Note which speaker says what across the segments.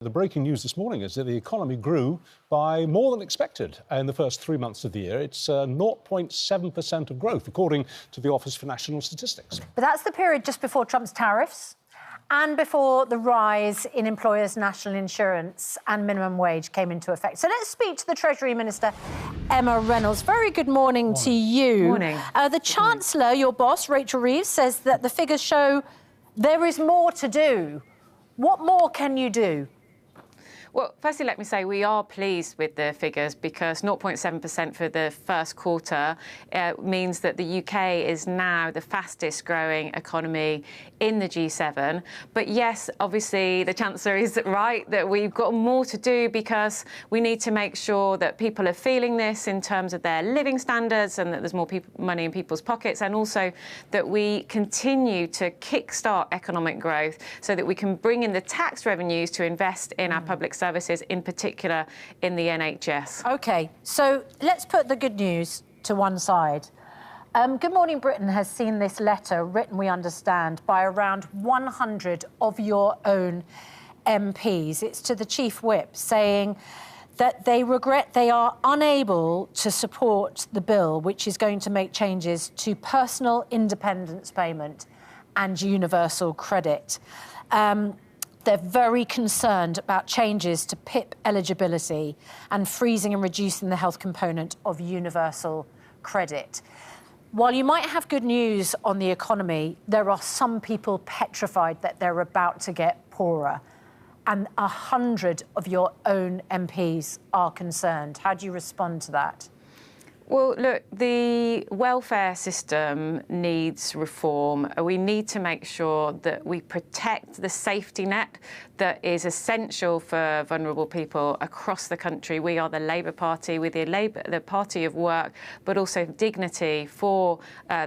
Speaker 1: The breaking news this morning is that the economy grew by more than expected in the first 3 months of the year. It's 0.7% of growth, according to the Office for National Statistics.
Speaker 2: But that's the period just before Trump's tariffs and before the rise in employers' national insurance and minimum wage came into effect. So let's speak to the Treasury Minister, Emma Reynolds. Very good morning to you.
Speaker 3: Morning.
Speaker 2: The Chancellor, your boss, Rachel Reeves, says that the figures show there is more to do. What more can you do?
Speaker 3: Well, firstly, let me say we are pleased with the figures because 0.7% for the first quarter means that the UK is now the fastest growing economy in the G7. But yes, obviously, the Chancellor is right that we've got more to do because we need to make sure that people are feeling this in terms of their living standards and that there's more money in people's pockets, and also that we continue to kickstart economic growth so that we can bring in the tax revenues to invest in our public services, in particular in the NHS. OK, so let's put the good news to one side. Good Morning Britain has seen this letter written, we understand, by around 100 of your own MPs. It's to the Chief Whip saying that they regret they are unable to support the bill, which is going to make changes to personal independence payment and universal credit. They're very concerned about changes to PIP eligibility and freezing and reducing the health component of universal credit. While you might have good news on the economy, there are some people petrified that they're about to get poorer. And 100 of your own MPs are concerned. How do you respond to that? Well, look, the welfare system needs reform. We need to make sure that we protect the safety net that is essential for vulnerable people across the country. We are the Labour Party, we're the party of work, but also dignity for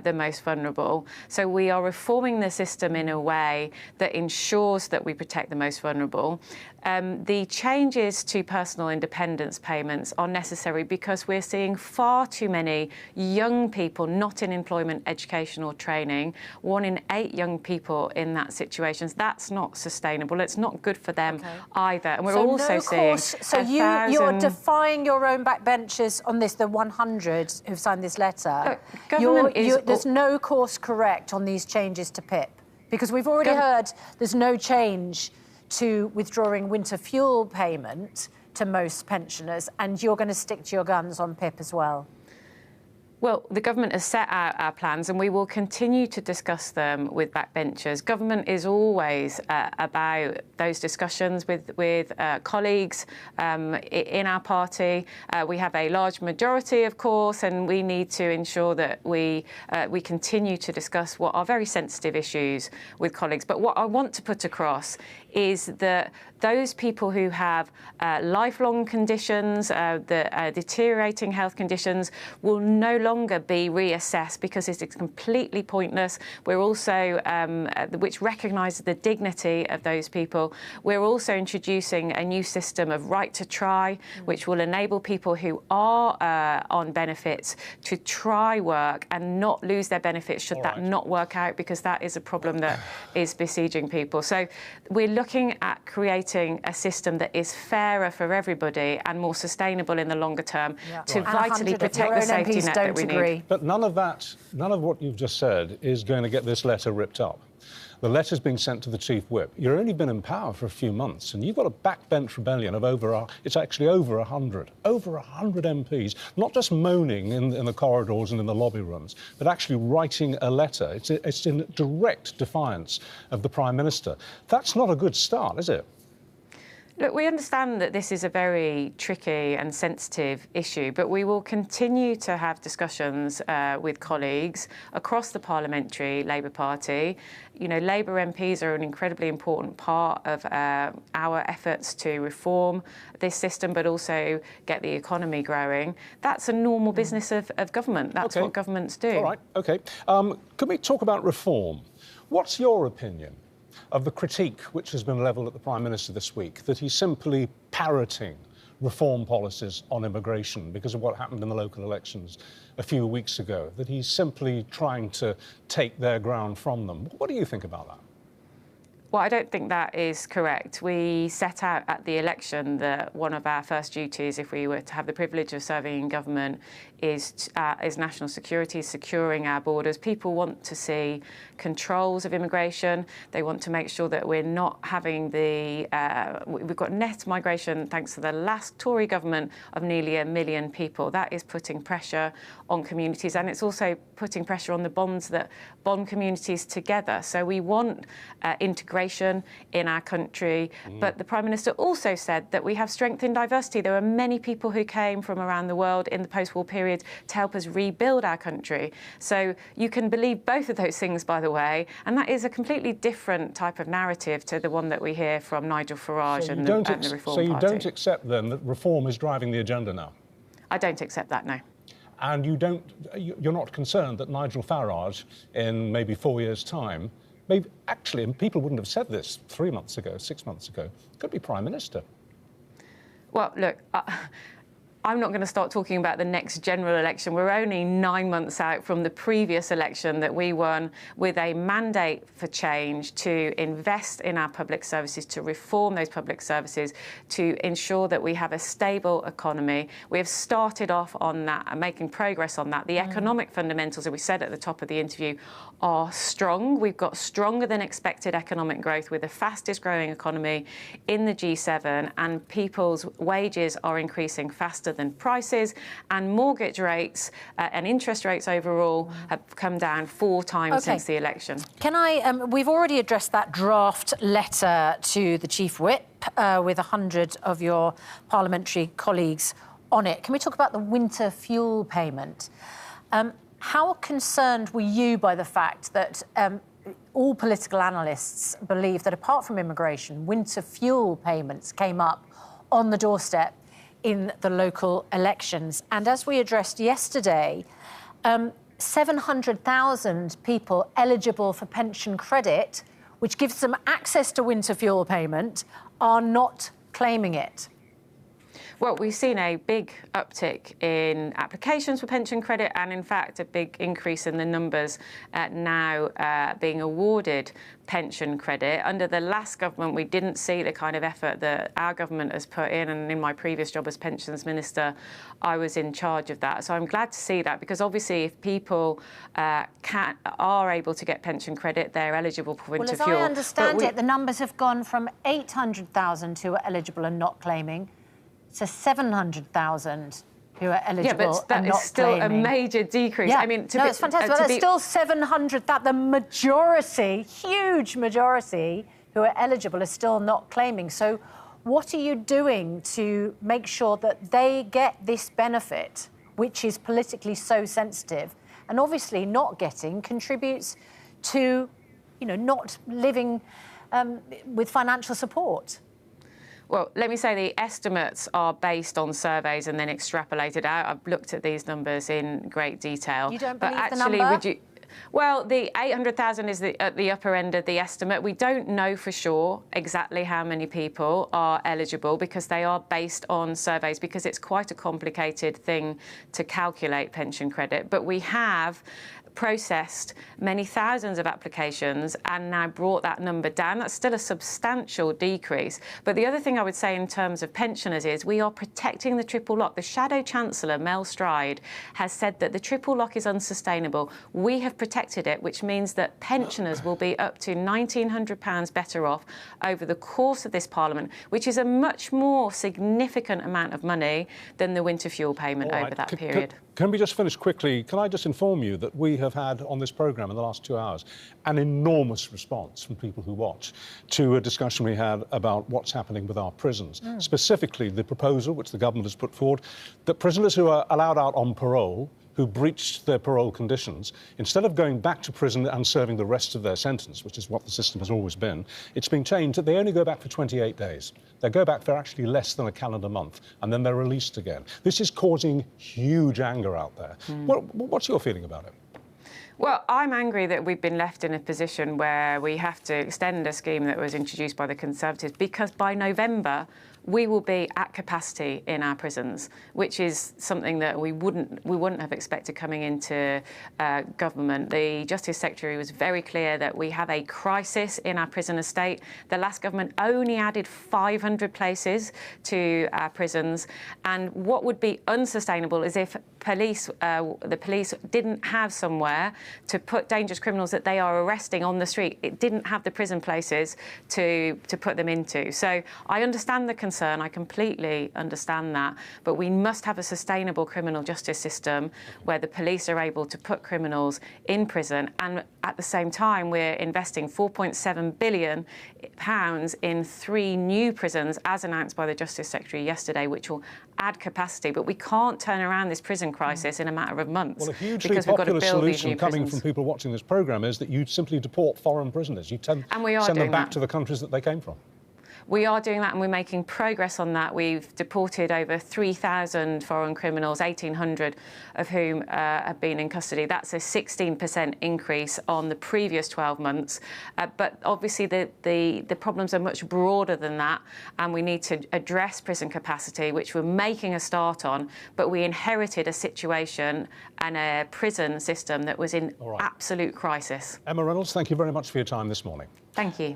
Speaker 3: the most vulnerable. So we are reforming the system in a way that ensures that we protect the most vulnerable. The changes to personal independence payments are necessary because we're seeing far too many young people not in employment, education or training. 1 in 8 young people in that situation. That's not sustainable. It's not good for them either. And we're also seeing
Speaker 2: So you're defying your own backbenchers on this, the 100 who've signed this letter.
Speaker 3: Look,
Speaker 2: there's no course correct on these changes to PIP because we've already heard there's no change to withdrawing winter fuel payment to most pensioners, and you're going to stick to your guns on PIP as well.
Speaker 3: Well, the government has set out our plans and we will continue to discuss them with backbenchers. Government is always about those discussions with colleagues in our party. We have a large majority, of course, and we need to ensure that we continue to discuss what are very sensitive issues with colleagues. But what I want to put across is that those people who have lifelong conditions, deteriorating health conditions, will no longer be reassessed because it is completely pointless. We're also, which recognises the dignity of those people. We're also introducing a new system of right to try, which will enable people who are on benefits to try work and not lose their benefits should that not work out, because that is a problem that is besieging people. So we're looking at creating a system that is fairer for everybody and more sustainable in the longer term to vitally protect the safety net that we need.
Speaker 1: But none of what you've just said is going to get this letter ripped up. The letter's being sent to the Chief Whip. You've only been in power for a few months, and you've got a backbench rebellion of it's actually over 100. Over 100 MPs, not just moaning in the corridors and in the lobby rooms, but actually writing a letter. It's in direct defiance of the Prime Minister. That's not a good start, is it?
Speaker 3: Look, we understand that this is a very tricky and sensitive issue, but we will continue to have discussions with colleagues across the parliamentary Labour Party. You know, Labour MPs are an incredibly important part of our efforts to reform this system, but also get the economy growing. That's a normal business of government. That's what governments do.
Speaker 1: All right, OK. Can we talk about reform? What's your opinion of the critique which has been levelled at the Prime Minister this week, that he's simply parroting reform policies on immigration because of what happened in the local elections a few weeks ago, that he's simply trying to take their ground from them? What do you think about that?
Speaker 3: Well, I don't think that is correct. We set out at the election that one of our first duties, if we were to have the privilege of serving in government, is national security, securing our borders. People want to see controls of immigration. They want to make sure that we're not having we've got net migration, thanks to the last Tory government, of nearly 1 million people. That is putting pressure on communities, and it's also putting pressure on the bonds that bond communities together. So we want integration in our country, but the Prime Minister also said that we have strength in diversity. There were many people who came from around the world in the post-war period to help us rebuild our country. So you can believe both of those things, by the way, and that is a completely different type of narrative to the one that we hear from Nigel Farage and the Reform Party.
Speaker 1: So you don't accept, then, that reform is driving the agenda now?
Speaker 3: I don't accept that, no.
Speaker 1: And you're not concerned that Nigel Farage, in maybe 4 years' time, maybe actually, and people wouldn't have said this 3 months ago, 6 months ago, could be Prime Minister?
Speaker 3: Well, look, I'm not going to start talking about the next general election. We're only 9 months out from the previous election that we won with a mandate for change to invest in our public services, to reform those public services, to ensure that we have a stable economy. We have started off on that and making progress on that. The economic fundamentals, as we said at the top of the interview, are strong. We've got stronger than expected economic growth with the fastest growing economy in the G7, and people's wages are increasing faster than prices, and mortgage rates and interest rates overall have come down 4 times since the election.
Speaker 2: Can I, we've already addressed that draft letter to the Chief Whip with 100 of your parliamentary colleagues on it. Can we talk about the winter fuel payment? How concerned were you by the fact that all political analysts believe that apart from immigration, winter fuel payments came up on the doorstep in the local elections? And as we addressed yesterday, 700,000 people eligible for pension credit, which gives them access to winter fuel payment, are not claiming it.
Speaker 3: Well, we've seen a big uptick in applications for pension credit and, in fact, a big increase in the numbers now being awarded pension credit. Under the last government, we didn't see the kind of effort that our government has put in, and in my previous job as Pensions Minister, I was in charge of that. So I'm glad to see that, because obviously if people are able to get pension credit, they're eligible for winter fuel.
Speaker 2: Well, as I understand it, the numbers have gone from 800,000 who are eligible and not claiming to 700,000 who are eligible and not claiming.
Speaker 3: Yeah, but that is still a major decrease.
Speaker 2: Yeah.
Speaker 3: I mean,
Speaker 2: no, it's fantastic. But there's still 700, that the majority, huge majority, who are eligible are still not claiming. So what are you doing to make sure that they get this benefit, which is politically so sensitive, and obviously not getting contributes to, you know, not living with financial support?
Speaker 3: Well, let me say the estimates are based on surveys and then extrapolated out. I've looked at these numbers in great detail.
Speaker 2: You don't
Speaker 3: but
Speaker 2: believe
Speaker 3: actually,
Speaker 2: the number?
Speaker 3: would you? Well, the 800,000 is at the upper end of the estimate. We don't know for sure exactly how many people are eligible, because they are based on surveys, because it's quite a complicated thing to calculate pension credit. But we have processed many thousands of applications and now brought that number down. That's still a substantial decrease. But the other thing I would say in terms of pensioners is we are protecting the triple lock. The Shadow Chancellor, Mel Stride, has said that the triple lock is unsustainable. We have protected it, which means that pensioners will be up to £1,900 better off over the course of this Parliament, which is a much more significant amount of money than the winter fuel payment over that period.
Speaker 1: Can we just finish quickly? Can I just inform you that we have had on this programme in the last 2 hours an enormous response from people who watch to a discussion we had about what's happening with our prisons, specifically the proposal which the government has put forward that prisoners who are allowed out on parole, who breached their parole conditions, instead of going back to prison and serving the rest of their sentence, which is what the system has always been, it's been changed that they only go back for 28 days. They go back for actually less than a calendar month, and then they're released again. This is causing huge anger out there. What's your feeling about it?
Speaker 3: Well, I'm angry that we've been left in a position where we have to extend a scheme that was introduced by the Conservatives, because by November, we will be at capacity in our prisons, which is something that we wouldn't have expected coming into government. The Justice Secretary was very clear that we have a crisis in our prison estate. The last government only added 500 places to our prisons, and what would be unsustainable is if the police didn't have somewhere to put dangerous criminals that they are arresting on the street. It didn't have the prison places to put them into. So I understand the concern, I completely understand that, but we must have a sustainable criminal justice system where the police are able to put criminals in prison, and at the same time we're investing £4.7 billion in 3 new prisons, as announced by the Justice Secretary yesterday, which will add capacity. But we can't turn around this prison crisis in a matter of months.
Speaker 1: Well, a hugely popular solution coming from people watching this programme is that you simply deport foreign prisoners. You send them back to the countries that they came from.
Speaker 3: We are doing that, and we're making progress on that. We've deported over 3,000 foreign criminals, 1,800 of whom have been in custody. That's a 16% increase on the previous 12 months. But obviously the problems are much broader than that, and we need to address prison capacity, which we're making a start on. But we inherited a situation and a prison system that was in absolute crisis.
Speaker 1: Emma Reynolds, thank you very much for your time this morning.
Speaker 3: Thank you.